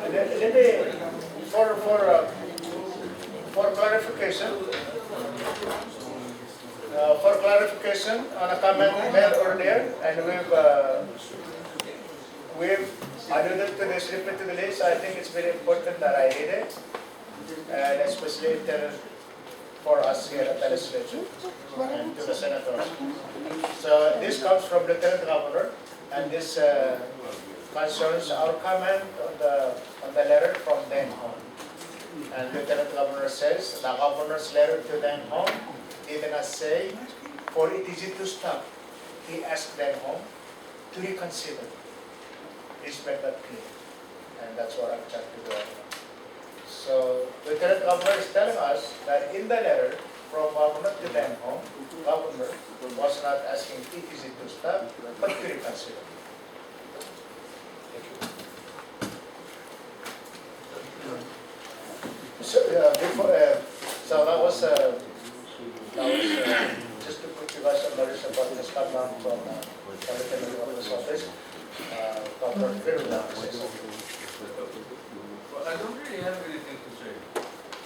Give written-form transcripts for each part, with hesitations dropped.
Let me, for clarification, on a comment made earlier, and we've alluded to this repeatedly, so I think it's very important that I read it, and especially for us here at the legislature and to the senators. So this comes from Lieutenant Governor, and this concerns our comment on the letter from Deng Hong. And Lieutenant Governor says the governor's letter to Deng Hong did not say for ETG to stop. He asked Deng Hong to reconsider. Please make that clear. And that's what I'm trying to do. So Lieutenant Governor is telling us that in the letter from Governor to Deng Hong, Governor was not asking ETG to stop, but to reconsider. So, so that was just to put you guys on notice about this come down from the Lieutenant Governor's office. Governor Firula says something. Well, I don't really have anything to say.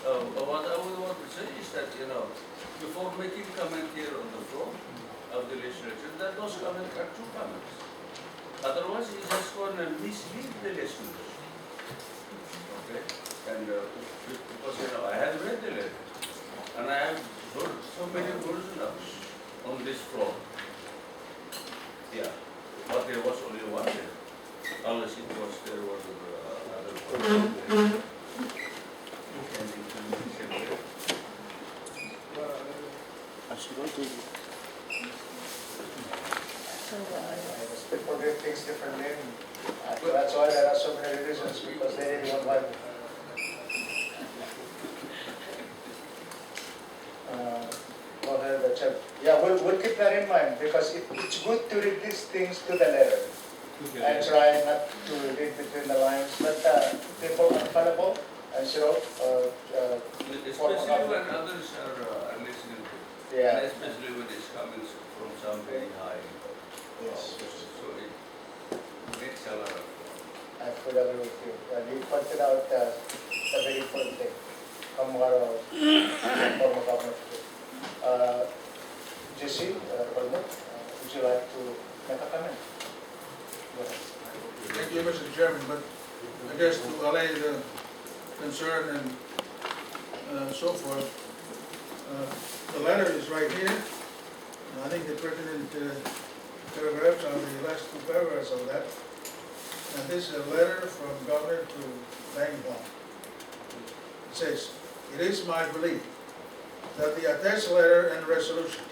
But what I would want to say is that, before making comment here on the floor of the legislature, that those comments are true comments. Otherwise, it's just going to mislead the listeners. Okay? And because I have read the letter, and I have heard so many versions on this floor. Yeah, but there was only one there, unless it was there was other person there. People do things differently. That's why there are so many revisions, because they didn't want Bible. Go ahead, Chair. Yeah, we'll keep that in mind, because it's good to read these things to the letter and try not to read between the lines. But people are fallible, and especially when others are listening to it. Yeah. And especially when it's coming from some very high. Yes. So it makes a lot of. I could agree with you. You pointed out the very important thing. Former Governor. JC, would you like to make a comment? Go ahead. Thank you, Mr. Chairman, but I guess to allay the concern and so forth, the letter is right here. I think the pertinent paragraphs are the last two paragraphs of that. And this is a letter from Governor to Deng Hong. It says, "It is my belief that the attached letter and resolution,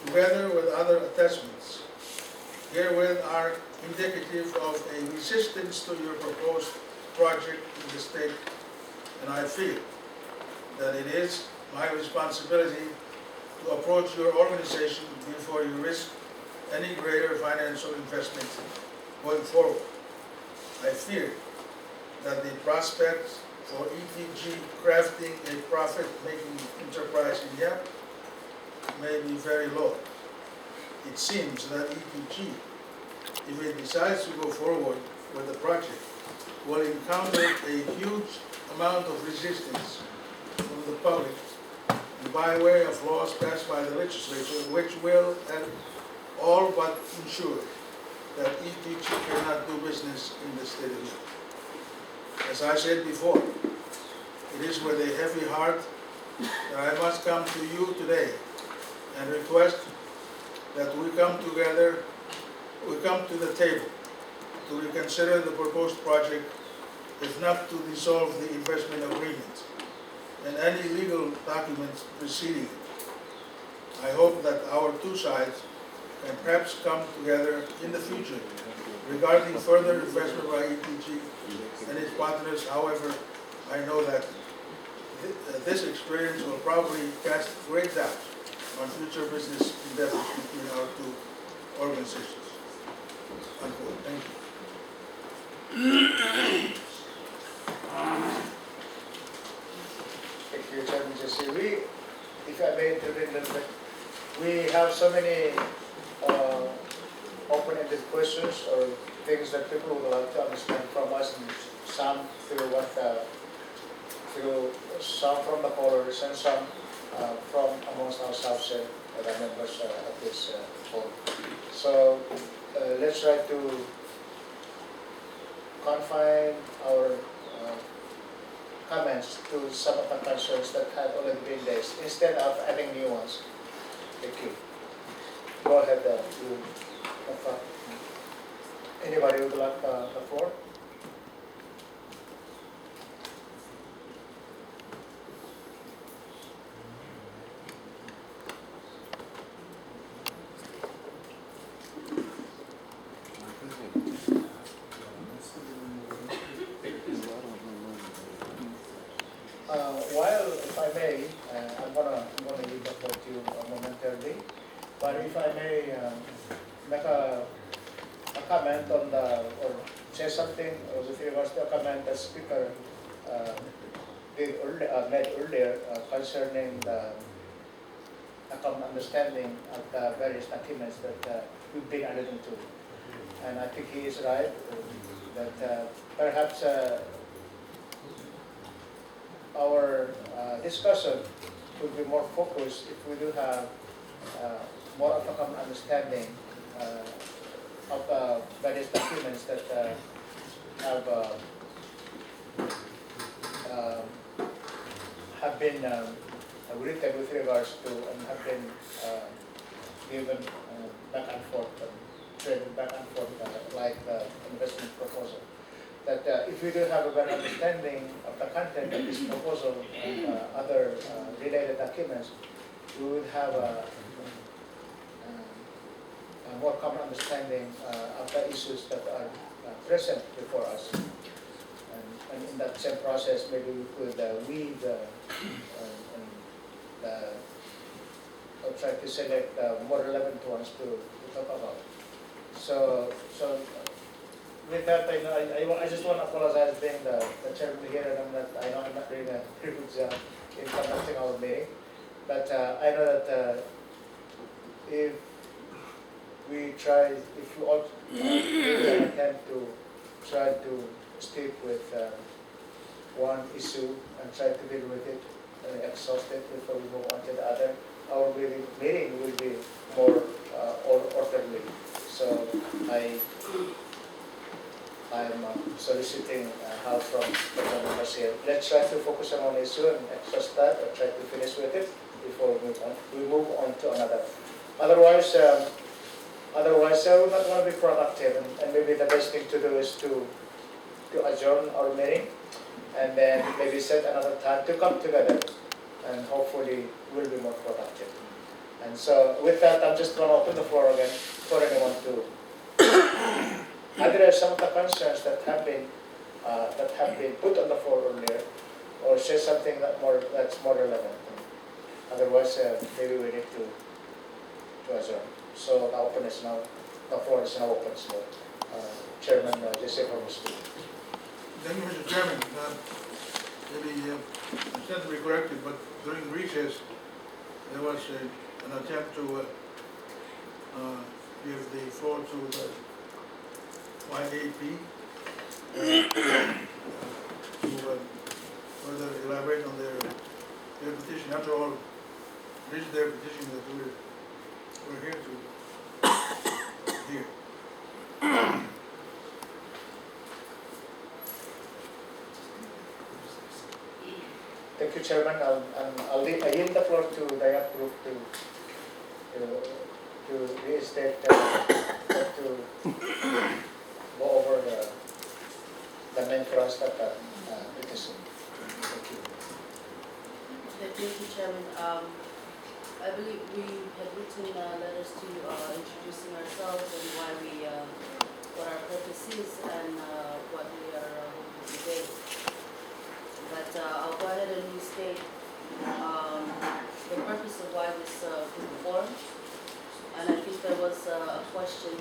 together with other attachments, herewith are indicative of a resistance to your proposed project in the state, and I feel that it is my responsibility to approach your organization before you risk any greater financial investment going forward. I fear that the prospects for ETG crafting a profit-making enterprise in Yap may be very low. It seems that ETG, if it decides to go forward with the project, will encounter a huge amount of resistance from the public by way of laws passed by the legislature, which will all but ensure that ETG cannot do business in the state of Yap. As I said before, it is with a heavy heart that I must come to you today and request that we come together, we come to the table to reconsider the proposed project, if not to dissolve the investment agreement and any legal documents preceding it. I hope that our two sides can perhaps come together in the future regarding further investment by ETG and its partners. However, I know that this experience will probably cast great doubt on future business endeavors between our two organizations. Unquote. Thank you. Thank you, Chairman Jesse. If I may intervene a little bit, we have so many open-ended questions or things that people would like to understand from us, and some through through some from the callers and some from amongst ourselves, the members of this board. So let's try to confine our comments to some of the concerns that have already been raised instead of adding new ones. Thank you. Go ahead. Anybody would like the floor? While, if I may, I'm gonna give the floor to you momentarily, but if I may make a comment on or say something with regards to a comment the speaker made earlier concerning the common understanding of the various documents that we've been alluding to. And I think he is right that perhaps our discussion would be more focused if we do have more of a common understanding of the various documents that have been written with regards to and have been given back and forth, traded back and forth, like the investment proposal. That if we do have a better understanding of the content of this proposal and other related documents, we would have a more common understanding of the issues that are present before us. And in that same process, maybe we could weed or try to select more relevant ones to talk about. So with that, I just want to apologize being the chairman here, and I know I'm not doing a pretty good job in conducting our meeting. But I know that if we all really attempt to try to stick with one issue and try to deal with it and exhaust it before we move on to the other, our meeting will be more orderly. So I'm soliciting help from the members here. Let's try to focus on one issue and exhaust that, or try to finish with it before we move on to another. Otherwise, we're not going to be productive, and maybe the best thing to do is to adjourn our meeting, and then maybe set another time to come together, and hopefully we'll be more productive. And so with that, I'm just going to open the floor again for anyone to address some of the concerns that have been put on the floor earlier, or say something that's more relevant. Otherwise, maybe we need to adjourn. So the floor is now open. So, Chairman Jesse Hormus. Thank you, Mr. Chairman. Maybe I said to be corrected, but during recess, there was an attempt to give the floor to the Y.A.P. to further elaborate on their petition. After all, this is their petition that we're here to hear. Thank you, Chairman. I yield the floor to the Yap Group to reinstate to go over the main thrust of the petition. Thank you. Thank you, Chairman. I believe we had written letters to introducing ourselves and why what our purpose is and what we are hoping to do. But I'll go ahead and restate the purpose of why this group formed. And I think there was a question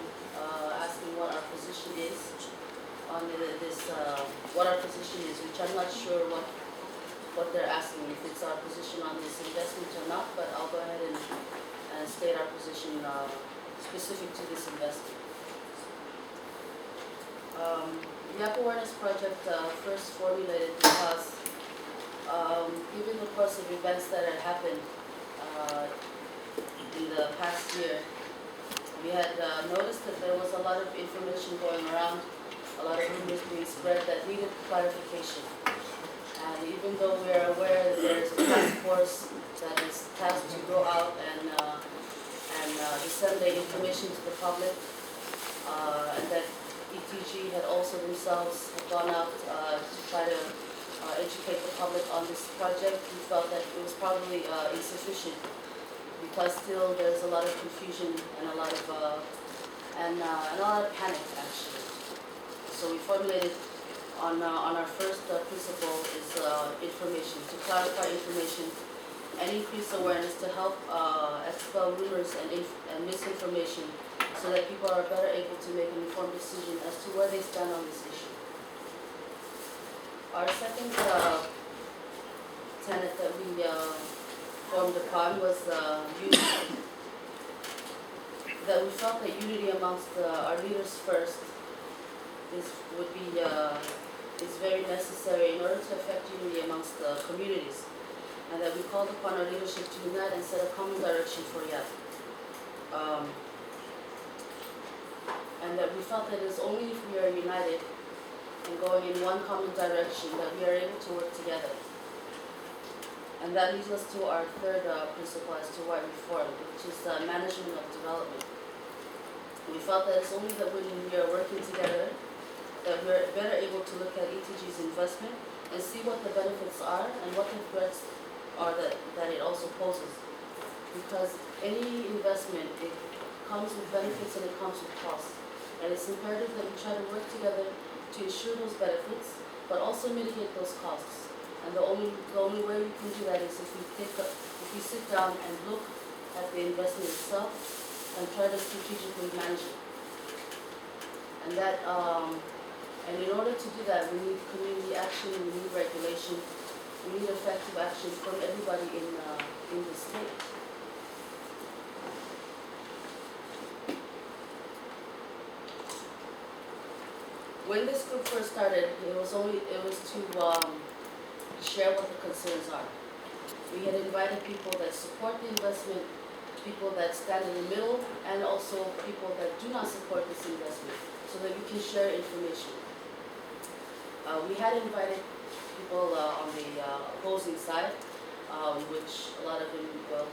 asking what our position is on what our position is, which I'm not sure what they're asking, if it's our position on this investment or not, but I'll go ahead and state our position specific to this investment. Yap Awareness Project first formulated because given the course of events that had happened in the past year, we had noticed that there was a lot of information going around, a lot of rumors being spread that needed clarification. And even though we are aware that there is a task force that is tasked to go out and disseminate information to the public, and that ETG had also themselves gone out to try to educate the public on this project, we felt that it was probably insufficient because still there's a lot of confusion and a lot of panic actually. So we formulated on our first principle is information, to clarify information and increase awareness to help expel rumors and misinformation so that people are better able to make an informed decision as to where they stand on this issue. Our second tenet that we formed upon was unity. That we felt that unity amongst our leaders first is very necessary in order to effect unity amongst the communities, and that we called upon our leadership to unite and set a common direction for Yap. And that we felt that it is only if we are united and going in one common direction that we are able to work together. And that leads us to our third principle as to why we formed, which is management of development. We felt that it's only that when we are working together that we're better able to look at ETG's investment and see what the benefits are and what the threats are that it also poses. Because any investment, it comes with benefits and it comes with costs. And it's imperative that we try to work together to ensure those benefits, but also mitigate those costs. And the only way we can do that is if we sit down and look at the investment itself and try to strategically manage it. And that, and in order to do that, we need community action, we need regulation, we need effective action from everybody in the state. When this group first started, it was to share what the concerns are. We had invited people that support the investment, people that stand in the middle, and also people that do not support this investment, so that we can share information. We had invited people on the opposing side, which a lot of them, well,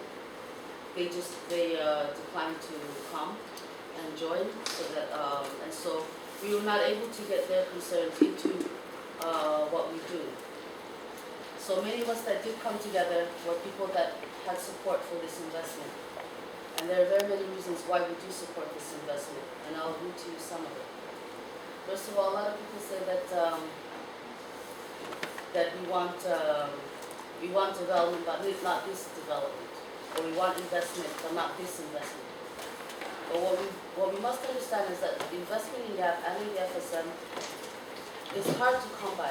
they declined to come and join, so that and so we were not able to get their concerns into what we do. So many of us that did come together were people that had support for this investment. And there are very many reasons why we do support this investment, and I'll read to you some of it. First of all, a lot of people say that we want development, but not this development, or we want investment, but not this investment. But what we must understand is that investment in Yap and in the FSM is hard to come by.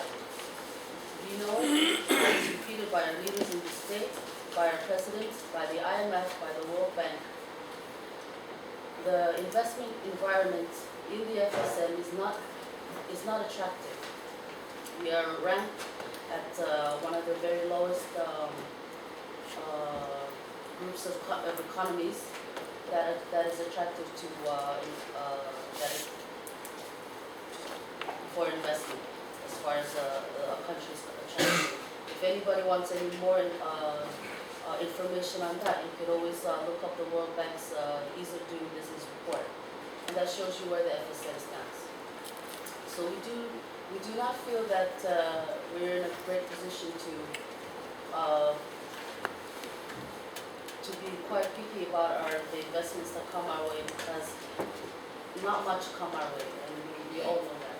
We know it's repeated by our leaders in the state, by our president, by the IMF, by the World Bank. The investment environment in the FSM is not attractive. We are ranked at one of the very lowest groups of economies that is attractive to for investment as far as a country's attractive. If anybody wants any more information on that, you could always look up the World Bank's Ease of Doing Business report, and that shows you where the FSM stands. So we do not feel that we're in a great position to be quite picky about the investments that come our way, because not much come our way, and we all know that.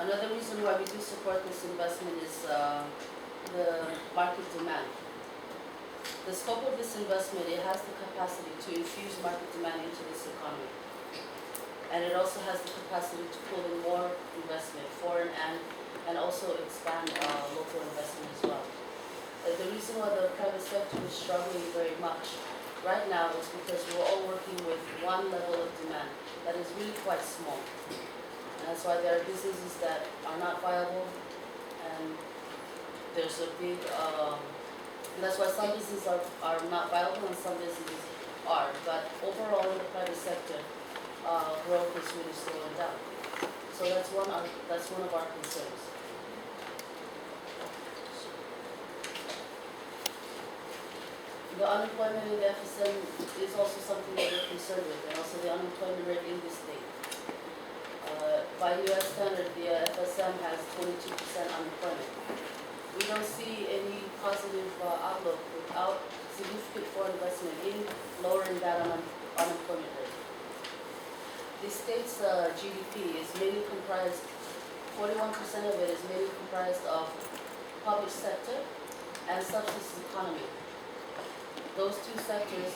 Another reason why we do support this investment is the market demand. The scope of this investment, it has the capacity to infuse market demand into this economy. And it also has the capacity to pull in more investment, foreign and also expand local investment as well. The reason why the private sector is struggling very much right now is because we're all working with one level of demand that is really quite small. that's why there are businesses that are not viable, and there's a big, and that's why some businesses are not viable and some businesses are. But overall, in the private sector, growth is really slowing down. So that's one of our concerns. The unemployment in the FSM is also something that we're concerned with, and also the unemployment rate in this state. By U.S. standard, the FSM has 22% unemployment. We don't see any positive outlook without significant foreign investment in lowering that unemployment rate. The state's GDP is mainly comprised, 41% of it is mainly comprised of public sector and subsistence economy. Those two sectors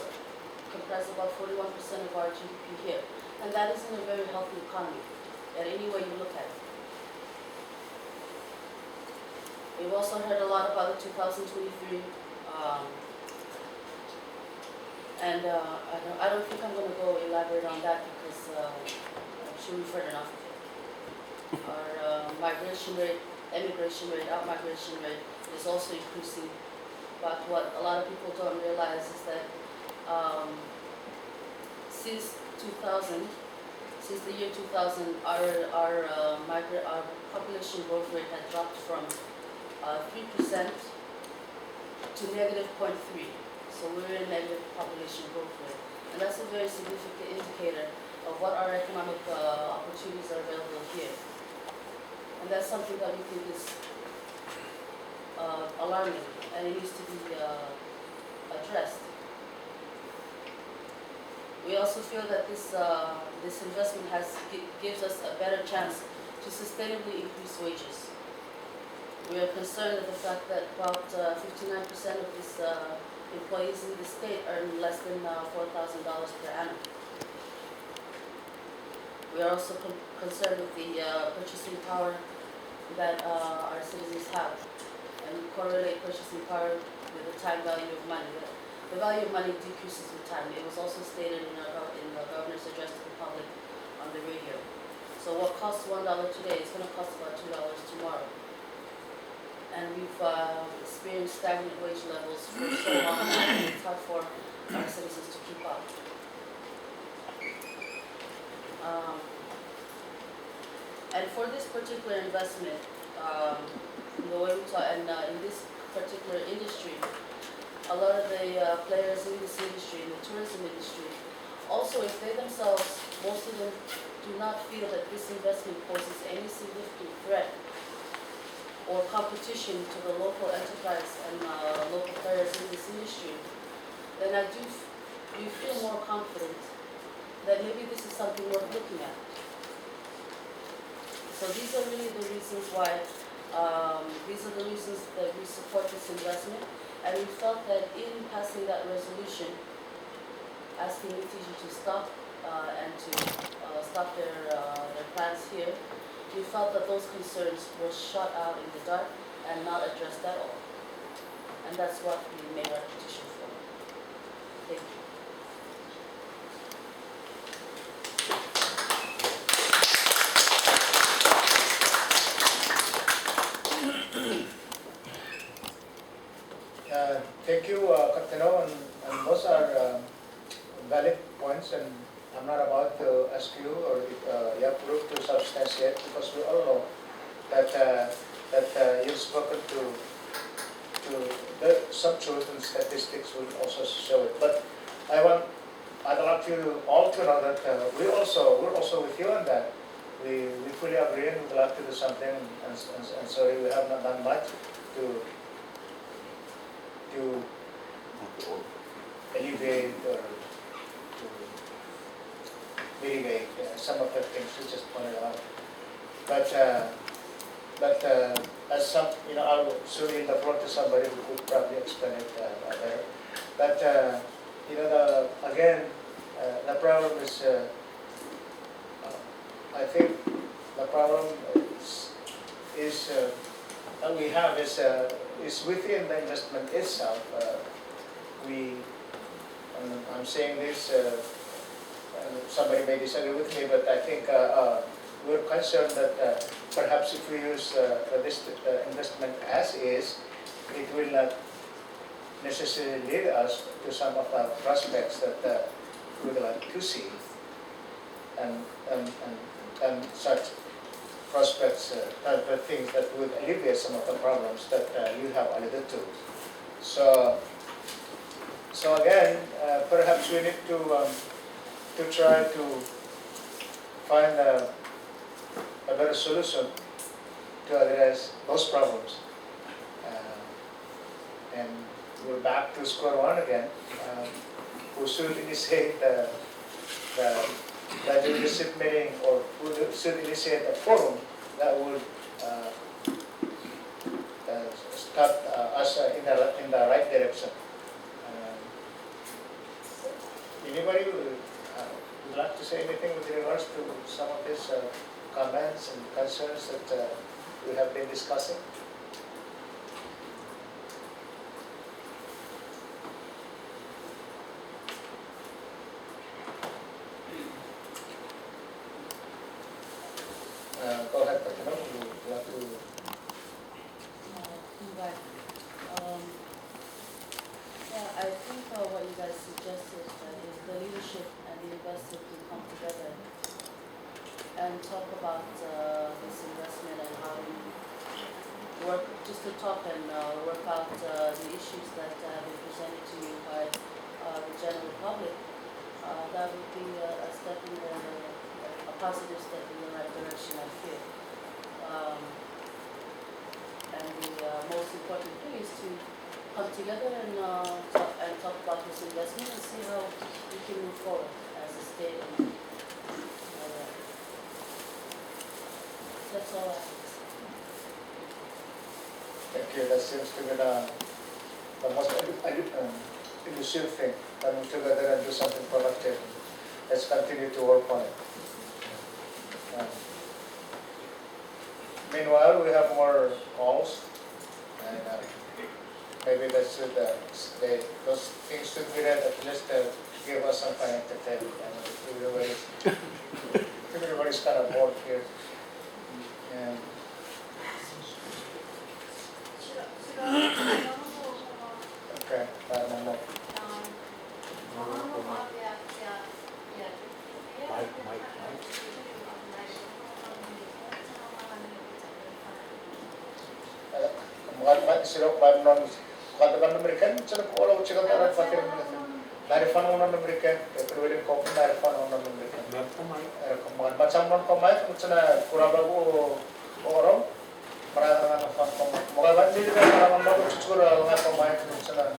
comprise about 41% of our GDP here. And that isn't a very healthy economy, at any way you look at it. We've also heard a lot about the 2023, I don't think I'm going to go elaborate on that because I'm sure we've heard enough of it. Our migration rate, emigration rate, out-migration rate is also increasing. But what a lot of people don't realize is that since the year 2000, our population growth rate had dropped from 3% to -0.3%. So we're in negative population growth rate. And that's a very significant indicator of what our economic opportunities are available here. And that's something that we think is alarming, and it needs to be addressed. We also feel that this investment gives us a better chance to sustainably increase wages. We are concerned at the fact that about 59% of these employees in the state earn less than $4,000 per annum. We are also concerned with the purchasing power that our citizens have. And we correlate purchasing power with the time value of money. The value of money decreases with time. It was also stated in the governor's address to the public on the radio. So what costs $1 today is going to cost about $2 tomorrow. And we've experienced stagnant wage levels for so long that it's hard for our citizens to keep up. And for this particular investment, in this particular industry, a lot of the players in this industry, in the tourism industry, also if they themselves, most of them do not feel that this investment poses any significant threat or competition to the local enterprise and local players in this industry, then I do feel more confident that maybe this is something worth looking at. So these are really the reasons why, that we support this investment, and we felt that in passing that resolution, asking ETG to stop and to stop their plans here, we felt that those concerns were shot out in the dark and not addressed at all. And that's what we made our petition for. Thank you. Thank you, Captain, and those are valid points, and I'm not about to ask you or Yap Group to substantiate, because we all know that you've spoken to some truth, and statistics will also show it. But I'd like you all to know that we're also with you on that. We fully agree, and we'd like to do something, and sorry we have not done much to alleviate or to mitigate some of the things you just pointed out. But as some, I'll soon yield the floor to somebody who could probably explain it better. But again, the problem is, I think the problem is that we have is within the investment itself. I'm saying this, somebody may disagree with me, but I think we're concerned that perhaps if we use this investment as is, it will not necessarily lead us to some of our prospects that we would like to see, and such prospects are the things that would alleviate some of the problems that you have alluded to. So again, perhaps we need to try to find a better solution to address those problems. And we're back to square one again. We should initiate the leadership meeting, or we should initiate a forum that would start us in the right direction. Anybody would like to say anything with regards to some of these comments and concerns that we have been discussing? Go ahead, Patino, you want to... But, yeah, I think what you guys suggested is the leadership and the investor to come together and talk about this investment and how we work, just to talk and work out the issues that have been presented to you by the general public. That would be a step in a positive step in the right direction, I feel. And the most important thing is to come together and talk about this investment and see how we can move forward as a state. And, that's all I have to say. Thank you. That seems to be the most elusive thing. Coming together and do something productive. Let's continue to work on it. Meanwhile, we have more calls, and maybe that should, those things should be read at least give us some kind of entertainment. Everybody's kind of bored here. And okay, no. Sila kung non katakan American, sila kalau sila tarat pakai dari fan non American, kemudian kau pun dari fan non American. Kemudian macam non komai, sila kurang bagu orang, mereka fan komai. Mungkin dia juga orang bagu cucur orang komai, sila